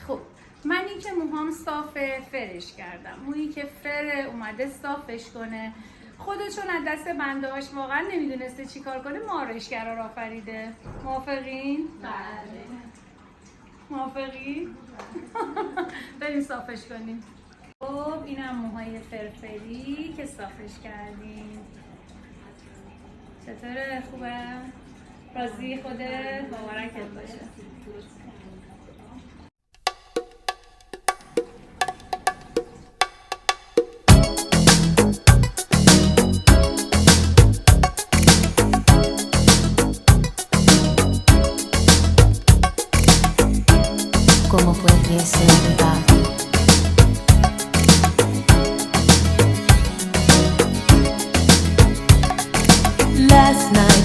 خب منی که موهام صافه فرش کردم، مویی که فره اومده صافش کنه. خودشون از دست بنده هاش واقعا نمیدونسته چی کار کنه، ما آرایشگرا را آفریده. موافقین؟ بله. موافقین؟ بریم صافش کنیم. خب اینم موهای فرفری که صافش کردیم. چطوره؟ خوبه؟ راضی خودت؟ مبارکت باشه. ¿Cómo fue que se da? Last night